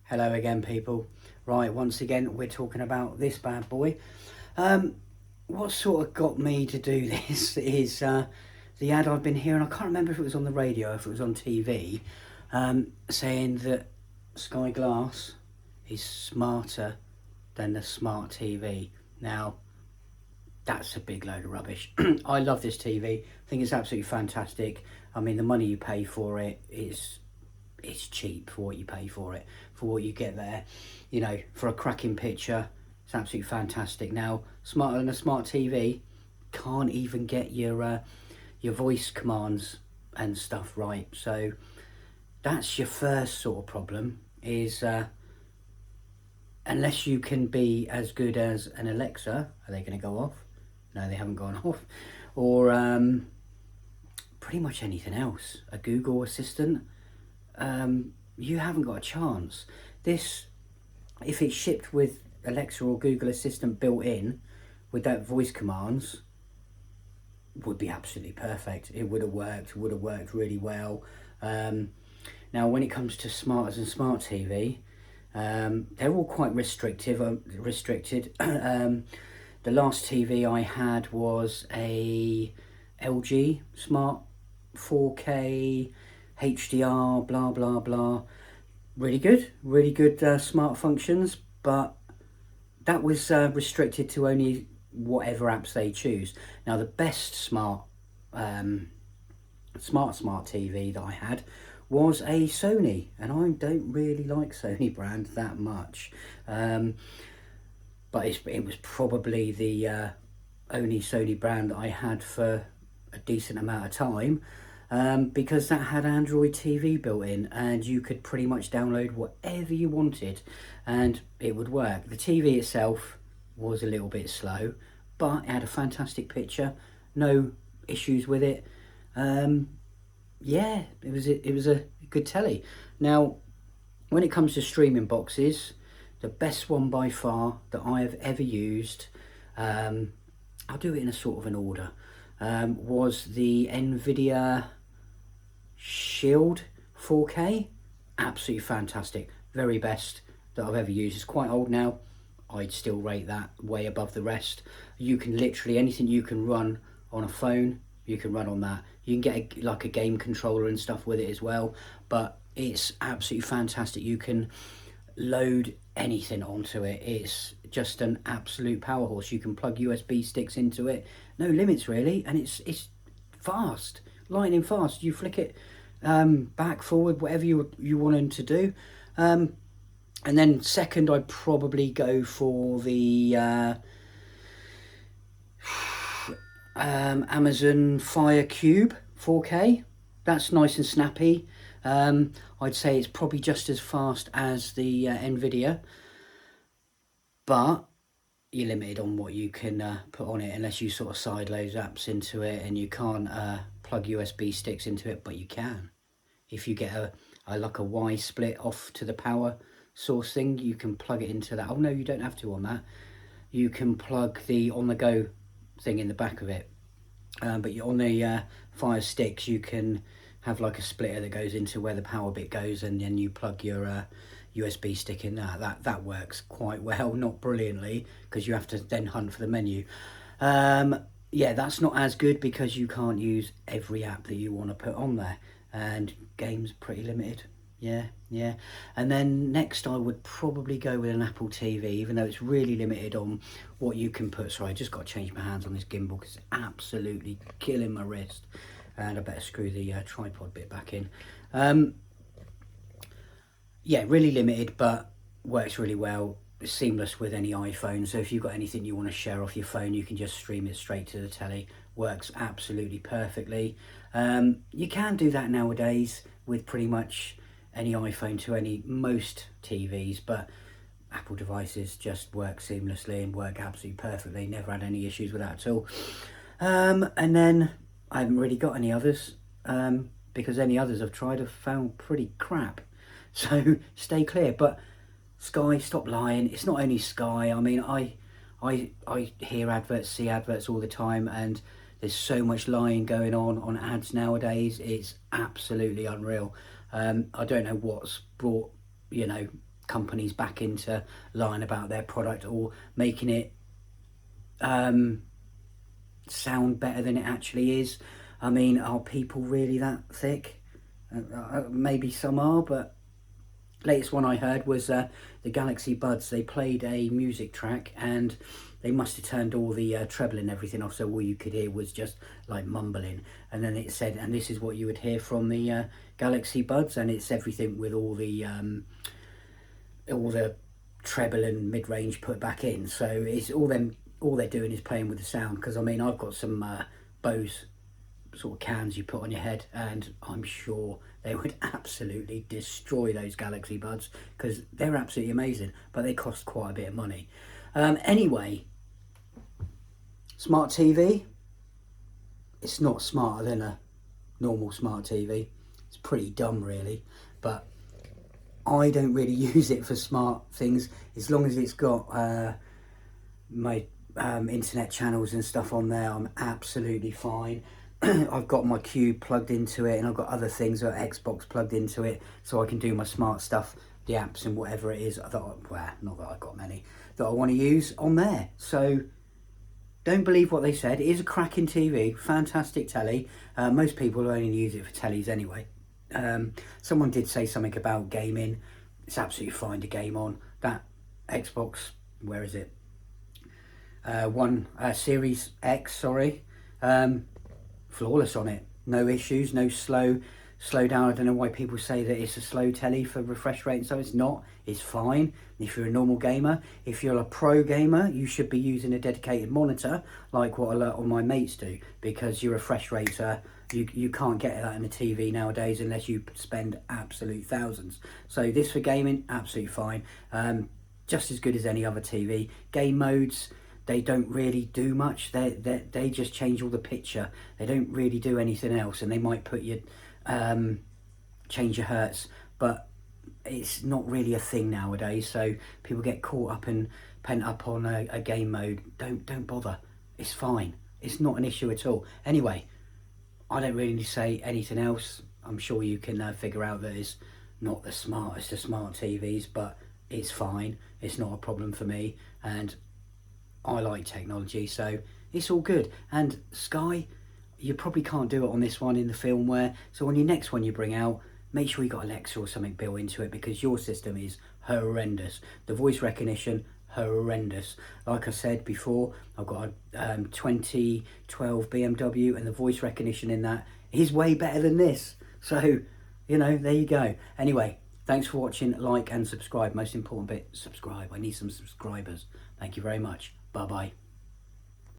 Hello again, people. Right, once again, we're talking about this bad boy. What sort of got me to do this is the ad I've been hearing. I can't remember if it was on the radio, if it was on TV, saying that Sky Glass is smarter than the smart TV. Now, that's a big load of rubbish. I love this TV. I think it's absolutely fantastic. I mean, the money you pay for it is it's cheap for what you pay for it, for what you get there. You know, for a cracking picture, it's absolutely fantastic. Now, smarter than a smart TV, can't even get your voice commands and stuff right. So that's your first sort of problem. Is unless you can be as good as an Alexa, are they going to go off? No, they haven't gone off. Or pretty much anything else. A Google Assistant. You haven't got a chance. This, if it's shipped with Alexa or Google Assistant built in, with that voice commands, would be absolutely perfect. It would have worked really well. Now, when it comes to smarters and smart TV, they're all quite restricted. The last TV I had was a LG Smart 4K HDR, blah blah blah. Really good smart functions, but that was restricted to only whatever apps they choose. Now, the best smart TV that I had was a Sony, and I don't really like Sony brand that much. But it was probably the only Sony brand that I had for a decent amount of time, because that had Android TV built in, and you could pretty much download whatever you wanted and it would work. The TV itself was a little bit slow, but it had a fantastic picture, no issues with it. Yeah, it was a good telly. Now, when it comes to streaming boxes, the best one by far that I have ever used, I'll do it in a sort of an order, was the Nvidia Shield 4K. Absolutely fantastic. Very best that I've ever used. It's quite old now. I'd still rate that way above the rest. You can literally, anything you can run on a phone, you can run on that. You can get like a game controller and stuff with it as well, but it's absolutely fantastic. You can load anything onto it. It's just an absolute power horse. You can plug USB sticks into it, no limits really, and it's fast, lightning fast. You flick it back, forward, whatever you want them to do. And then second, I'd probably go for the Amazon Fire Cube 4K. That's nice and snappy. I'd say it's probably just as fast as the Nvidia, but you're limited on what you can put on it unless you sort of sideload apps into it, and you can't plug USB sticks into it, but you can. If you get like a Y split off to the power source thing, you can plug it into that. Oh no, you don't have to on that. You can plug the on the go thing in the back of it, but on the Fire Sticks you can have like a splitter that goes into where the power bit goes, and then you plug your USB stick in that works quite well, not brilliantly, because you have to then hunt for the menu. Yeah, that's not as good because you can't use every app that you want to put on there, and games pretty limited. Yeah. And then next I would probably go with an Apple TV, even though it's really limited on what you can put. Sorry, I just got to change my hands on this gimbal because it's absolutely killing my wrist, and I better screw the tripod bit back in. Yeah, really limited, but works really well. It's seamless with any iPhone, so if you've got anything you want to share off your phone, you can just stream it straight to the telly. Works absolutely perfectly. You can do that nowadays with pretty much any iPhone to most TVs, but Apple devices just work seamlessly and work absolutely perfectly. Never had any issues with that at all. And then I haven't really got any others, because any others I've tried have found pretty crap. So stay clear. But Sky, stop lying. It's not only Sky. I mean, I hear adverts, see adverts all the time, and there's so much lying going on ads nowadays. It's absolutely unreal. I don't know what's brought, companies back into lying about their product or making it sound better than it actually is. I mean, are people really that thick? Maybe some are, but latest one I heard was the Galaxy Buds. They played a music track and they must have turned all the treble and everything off, so all you could hear was just like mumbling. And then it said, and this is what you would hear from the Galaxy Buds, and it's everything with all the treble and mid-range put back in. So it's all they're doing is playing with the sound. Because I mean, I've got some Bose sort of cans you put on your head, and I'm sure they would absolutely destroy those Galaxy Buds because they're absolutely amazing, but they cost quite a bit of money. Anyway, smart TV, it's not smarter than a normal smart TV. It's pretty dumb really, but I don't really use it for smart things. As long as it's got my internet channels and stuff on there, I'm absolutely fine. I've got my Cube plugged into it, and I've got other things like Xbox plugged into it, so I can do my smart stuff, the apps and whatever it is that not that I've got many, that I want to use on there. So don't believe what they said. It is a cracking TV, fantastic telly. Most people only use it for tellies anyway. Someone did say something about gaming. It's absolutely fine to game on. That Xbox, where is it? Series X, sorry. Flawless on it, no issues, no slow down. I don't know why people say that it's a slow telly for refresh rate and so. It's not, it's fine. If you're a normal gamer, if you're a pro gamer, you should be using a dedicated monitor like what a lot of my mates do, because your refresh rates are, you can't get that in a TV nowadays unless you spend absolute thousands. So this for gaming, absolutely fine, just as good as any other TV. Game modes, they don't really do much. They just change all the picture. They don't really do anything else, and they might put you change your hertz, but it's not really a thing nowadays. So people get caught up and pent up on a game mode. Don't bother. It's fine. It's not an issue at all. Anyway, I don't really need to say anything else. I'm sure you can figure out that it's not the smartest of smart TVs, but it's fine. It's not a problem for me, and I like technology, so it's all good. And Sky, you probably can't do it on this one in the firmware, so on your next one you bring out, make sure you got Alexa or something built into it, because your system is horrendous. The voice recognition, horrendous. Like I said before, I've got a 2012 BMW, and the voice recognition in that is way better than this. So, you know, there you go. Anyway, thanks for watching. Like and subscribe. Most important bit, subscribe. I need some subscribers. Thank you very much. Bye-bye.